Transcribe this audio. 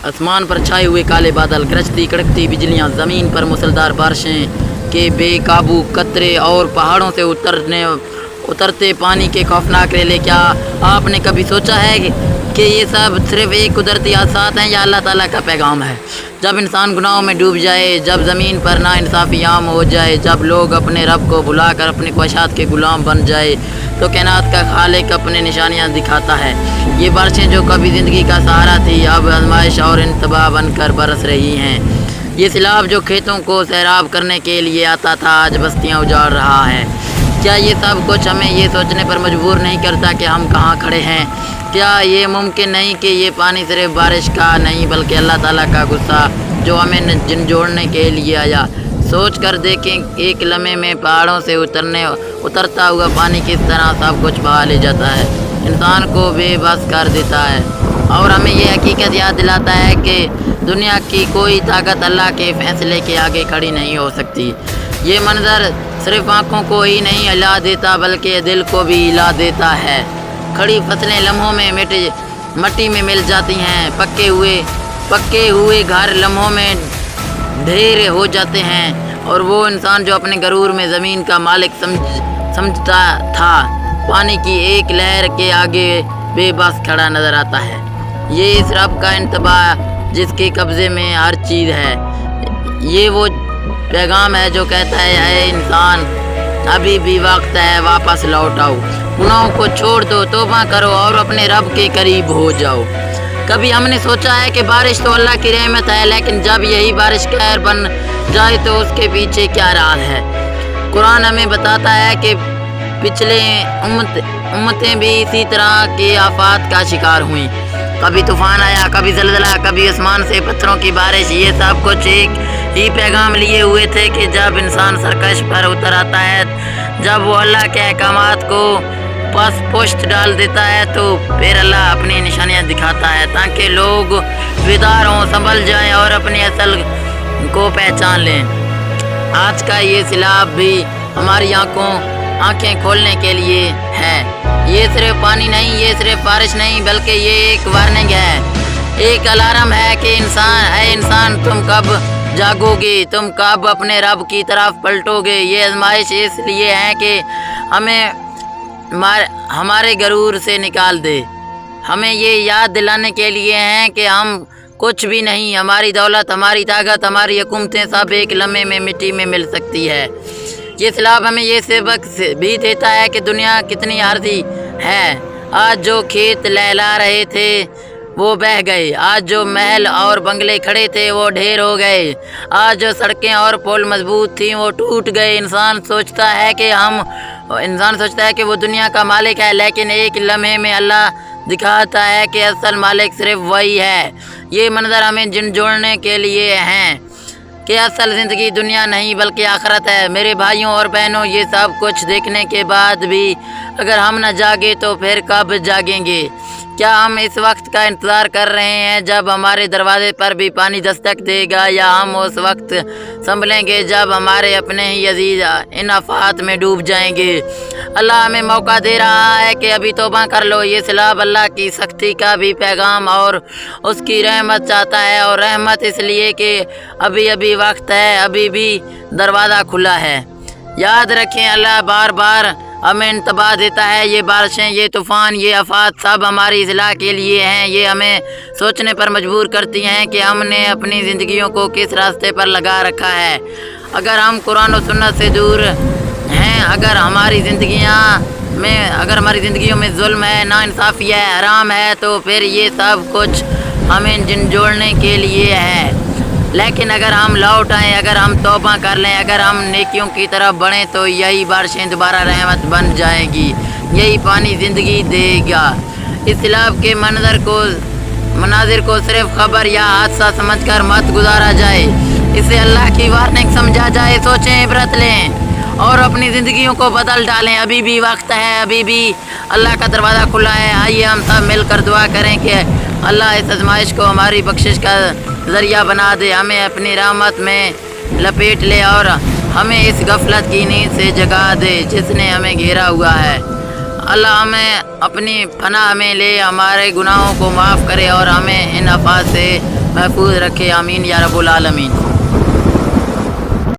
आसमान पर छाए हुए काले बादल, गरजती कड़कती बिजलियां, ज़मीन पर मूसलाधार बारिशें के बेकाबू कतरे और पहाड़ों से उतरते पानी के खौफनाक रेले। क्या आपने कभी सोचा है कि ये सब सिर्फ एक कुदरती हादसात हैं या अल्लाह ताला का पैगाम है? जब इंसान गुनाहों में डूब जाए, जब ज़मीन पर नाइंसाफ़ी आम हो जाए, जब लोग अपने रब को भुलाकर अपनी ख्वाहिशात के गुलाम बन जाए, तो कायनात का खालिक अपने निशानियाँ दिखाता है। ये बारिशें जो कभी ज़िंदगी का सहारा थी, अब आजमाइश और इंतबाह बनकर बरस रही हैं। ये सैलाब जो खेतों को सैराब करने के लिए आता था, आज बस्तियाँ उजाड़ रहा है। क्या ये सब कुछ हमें ये सोचने पर मजबूर नहीं करता कि हम कहाँ खड़े हैं? क्या ये मुमकिन नहीं कि ये पानी सिर्फ बारिश का नहीं बल्कि अल्लाह ताला का गुस्सा जो हमें झंझोड़ने के लिए आया? सोच कर देखें, एक लम्हे में पहाड़ों से उतरता हुआ पानी किस तरह सब कुछ बहा ले जाता है, इंसान को बेबस कर देता है और हमें ये हकीकत याद दिलाता है कि दुनिया की कोई ताकत अल्लाह के फैसले के आगे खड़ी नहीं हो सकती। ये मंजर सिर्फ आँखों को ही नहीं हिला देता बल्कि दिल को भी हिला देता है। खड़ी फसलें लम्हों में मिट्टी में मिल जाती हैं, पक्के हुए घर लम्हों में ढेर हो जाते हैं और वो इंसान जो अपने गरूर में ज़मीन का मालिक समझता था, पानी की एक लहर के आगे बेबस खड़ा नज़र आता है। ये इस रब का इंतबाह जिसके कब्ज़े में हर चीज़ है। ये वो पैगाम है जो कहता है, ऐ इंसान, अभी भी वक्त है, वापस लौट आओ, गुनाहों को छोड़ दो, तौबा करो और अपने रब के करीब हो जाओ। कभी हमने सोचा है कि बारिश तो अल्लाह की रहमत है, लेकिन जब यही बारिश कहर बन जाए तो उसके पीछे क्या राज है? कुरान हमें बताता है कि पिछले उम्मतें भी इसी तरह के आफात का शिकार हुई। कभी तूफान आया, कभी ज़लज़ला, कभी आसमान से पत्थरों की बारिश। ये सब कुछ एक ही पैगाम लिए हुए थे कि जब इंसान सरकश पर उतर आता है, जब वो अल्लाह के अहकामात को पुष्ट डाल देता है, तो फिर अल्लाह अपनी निशानियाँ दिखाता है ताकि लोग बेदार हों, संभल जाएं और अपनी असल को पहचान लें। आज का ये सैलाब भी हमारी आंखें खोलने के लिए है। ये सिर्फ पानी नहीं, ये सिर्फ बारिश नहीं, बल्कि ये एक वार्निंग है, एक अलार्म है कि इंसान तुम कब जागोगे, तुम कब अपने रब की तरफ पलटोगे। ये आजमाइश इसलिए है कि हमें हमारे गरूर से निकाल दे, हमें ये याद दिलाने के लिए हैं कि हम कुछ भी नहीं, हमारी दौलत, हमारी ताकत, हमारी हुकूमतें सब एक लम्हे में मिट्टी में मिल सकती है। ये सैलाब हमें ये सबक भी देता है कि दुनिया कितनी आर्जी है। आज जो खेत लहला रहे थे वो बह गए, आज जो महल और बंगले खड़े थे वो ढेर हो गए, आज जो सड़कें और पुल मजबूत थीं वो टूट गए। इंसान सोचता है कि वो दुनिया का मालिक है, लेकिन एक लम्हे में अल्लाह दिखाता है कि असल मालिक सिर्फ वही है। ये मंजर हमें झंझोड़ने के लिए हैं कि असल ज़िंदगी दुनिया नहीं बल्कि आखिरत है। मेरे भाइयों और बहनों, ये सब कुछ देखने के बाद भी अगर हम न जागे तो फिर कब जागेंगे? क्या हम इस वक्त का इंतज़ार कर रहे हैं जब हमारे दरवाजे पर भी पानी दस्तक देगा, या हम उस वक्त संभलेंगे जब हमारे अपने ही अजीज इन आफात में डूब जाएंगे? अल्लाह हमें मौका दे रहा है कि अभी तौबा कर लो। ये सैलाब अल्लाह की सख्ती का भी पैगाम और उसकी रहमत चाहता है, और रहमत इसलिए कि अभी अभी वक्त है, अभी भी दरवाज़ा खुला है। याद रखें, अल्लाह बार बार हमें इंतबाह देता है। ये बारिशें, ये तूफ़ान, ये आफात सब हमारी इस्लाह के लिए हैं। ये हमें सोचने पर मजबूर करती हैं कि हमने अपनी ज़िंदगियों को किस रास्ते पर लगा रखा है। अगर हम कुरान और सुन्नत से दूर हैं, अगर हमारी ज़िंदगियों में जुल्म है, नाइंसाफ़ी है, हराम है, तो फिर ये सब कुछ हमें झंझोड़ने के लिए है। लेकिन अगर हम लौट आएँ, अगर हम तौबा कर लें, अगर हम नेकियों की तरफ बढ़ें, तो यही बारिशें दोबारा रहमत बन जाएंगी, यही पानी ज़िंदगी देगा। इस सैलाब के मनाजिर को सिर्फ खबर या हादसा समझकर मत गुजारा जाए, इसे अल्लाह की वार्निंग समझा जाए। सोचें, इबरत लें और अपनी ज़िंदगियों को बदल डालें। अभी भी वक्त है, अभी भी अल्लाह का दरवाज़ा खुला है। आइए हम सब मिलकर दुआ करें कि अल्लाह इस आजमाइश को हमारी बख्शिश का ज़रिया बना दे, हमें अपनी रहमत में लपेट ले और हमें इस गफलत की नींद से जगा दे जिसने हमें घेरा हुआ है। अल्लाह हमें अपनी पनाह में ले, हमारे गुनाहों को माफ़ करे और हमें इन आफात से محفوظ رکھے، آمین یا رب العالمین۔